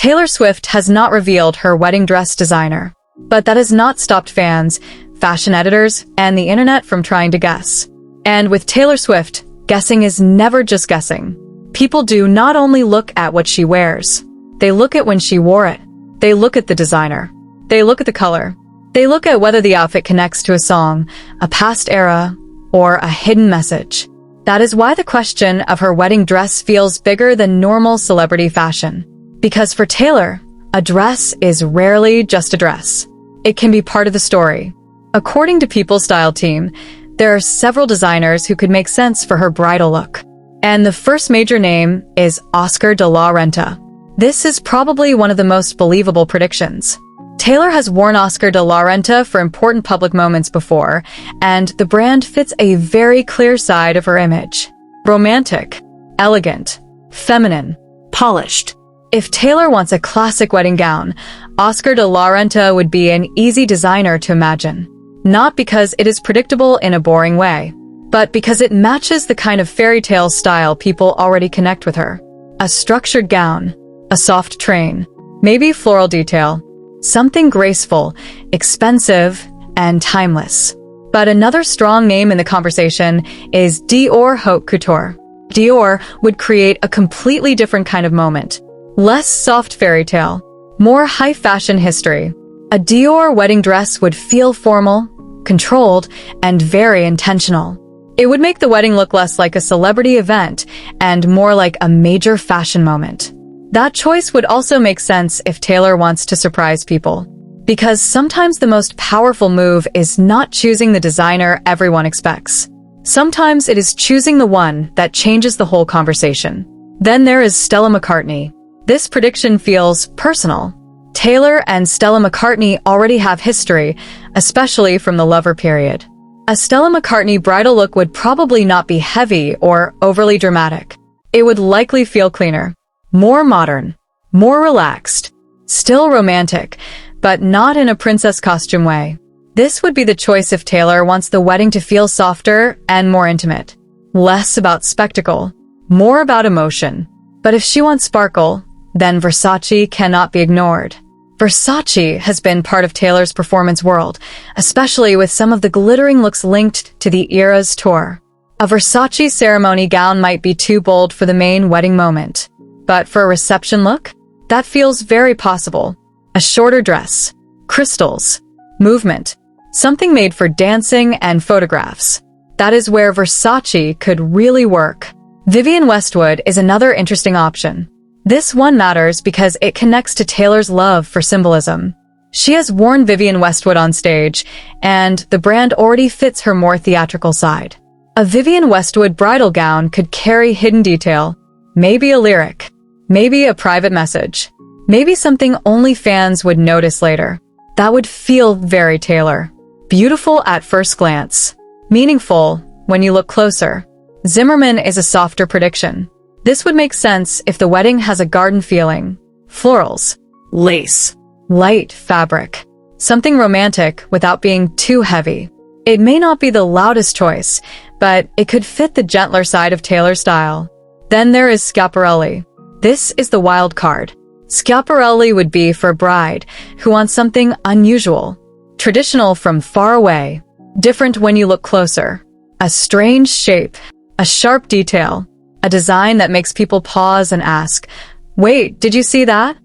Taylor Swift has not revealed her wedding dress designer, but that has not stopped fans, fashion editors, and the internet from trying to guess. And with Taylor Swift, guessing is never just guessing. People do not only look at what she wears, they look at when she wore it. They look at the designer. They look at the color. They look at whether the outfit connects to a song, a past era, or a hidden message. That is why the question of her wedding dress feels bigger than normal celebrity fashion. Because for Taylor, a dress is rarely just a dress. It can be part of the story. According to People's Style team, there are several designers who could make sense for her bridal look. And the first major name is Oscar de la Renta. This is probably one of the most believable predictions. Taylor has worn Oscar de la Renta for important public moments before, and the brand fits a very clear side of her image. Romantic, elegant, feminine, polished. If Taylor wants a classic wedding gown, Oscar de la Renta would be an easy designer to imagine. Not because it is predictable in a boring way, but because it matches the kind of fairy tale style people already connect with her. A structured gown, a soft train, maybe floral detail, something graceful, expensive, and timeless. But another strong name in the conversation is Dior Haute Couture. Dior would create a completely different kind of moment. Less soft fairy tale, more high fashion history. A Dior wedding dress would feel formal, controlled, and very intentional. It would make the wedding look less like a celebrity event and more like a major fashion moment. That choice would also make sense if Taylor wants to surprise people. Because sometimes the most powerful move is not choosing the designer everyone expects. Sometimes it is choosing the one that changes the whole conversation. Then there is Stella McCartney. This prediction feels personal. Taylor and Stella McCartney already have history, especially from the Lover period. A Stella McCartney bridal look would probably not be heavy or overly dramatic. It would likely feel cleaner, more modern, more relaxed, still romantic, but not in a princess costume way. This would be the choice if Taylor wants the wedding to feel softer and more intimate. Less about spectacle, more about emotion. But if she wants sparkle, then Versace cannot be ignored. Versace has been part of Taylor's performance world, especially with some of the glittering looks linked to the Eras tour. A Versace ceremony gown might be too bold for the main wedding moment. But for a reception look, that feels very possible. A shorter dress, crystals, movement, something made for dancing and photographs. That is where Versace could really work. Vivienne Westwood is another interesting option. This one matters because it connects to Taylor's love for symbolism. She has worn Vivienne Westwood on stage, and the brand already fits her more theatrical side. A Vivienne Westwood bridal gown could carry hidden detail, maybe a lyric, maybe a private message, maybe something only fans would notice later. That would feel very Taylor. Beautiful at first glance, meaningful when you look closer. Zimmermann is a softer prediction. This would make sense if the wedding has a garden feeling, florals, lace, light fabric, something romantic without being too heavy. It may not be the loudest choice, but it could fit the gentler side of Taylor's style. Then there is Schiaparelli. This is the wild card. Schiaparelli would be for a bride who wants something unusual, traditional from far away, different when you look closer. A strange shape, a sharp detail, a design that makes people pause and ask, "Wait, did you see that?"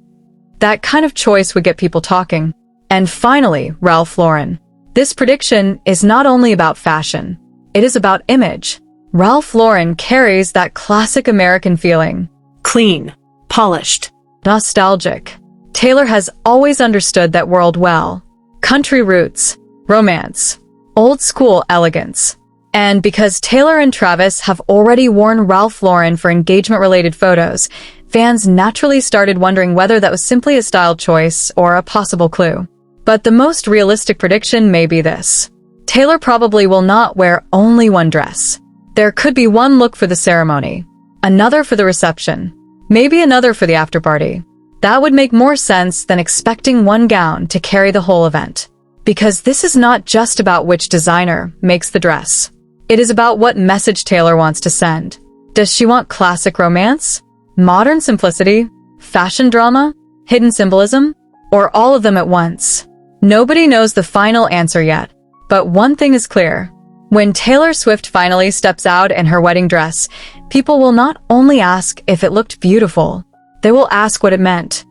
That kind of choice would get people talking. And finally, Ralph Lauren. This prediction is not only about fashion, it is about image. Ralph Lauren carries that classic American feeling. Clean, polished, nostalgic. Taylor has always understood that world well. Country roots, romance, old school elegance. And because Taylor and Travis have already worn Ralph Lauren for engagement-related photos, fans naturally started wondering whether that was simply a style choice or a possible clue. But the most realistic prediction may be this. Taylor probably will not wear only one dress. There could be one look for the ceremony, another for the reception, maybe another for the after-party. That would make more sense than expecting one gown to carry the whole event. Because this is not just about which designer makes the dress. It is about what message Taylor wants to send. Does she want classic romance? Modern simplicity? Fashion drama? hidden symbolism, or all of them at once? Nobody knows the final answer yet, but one thing is clear. When Taylor Swift finally steps out in her wedding dress, people will not only ask if it looked beautiful, they will ask what it meant.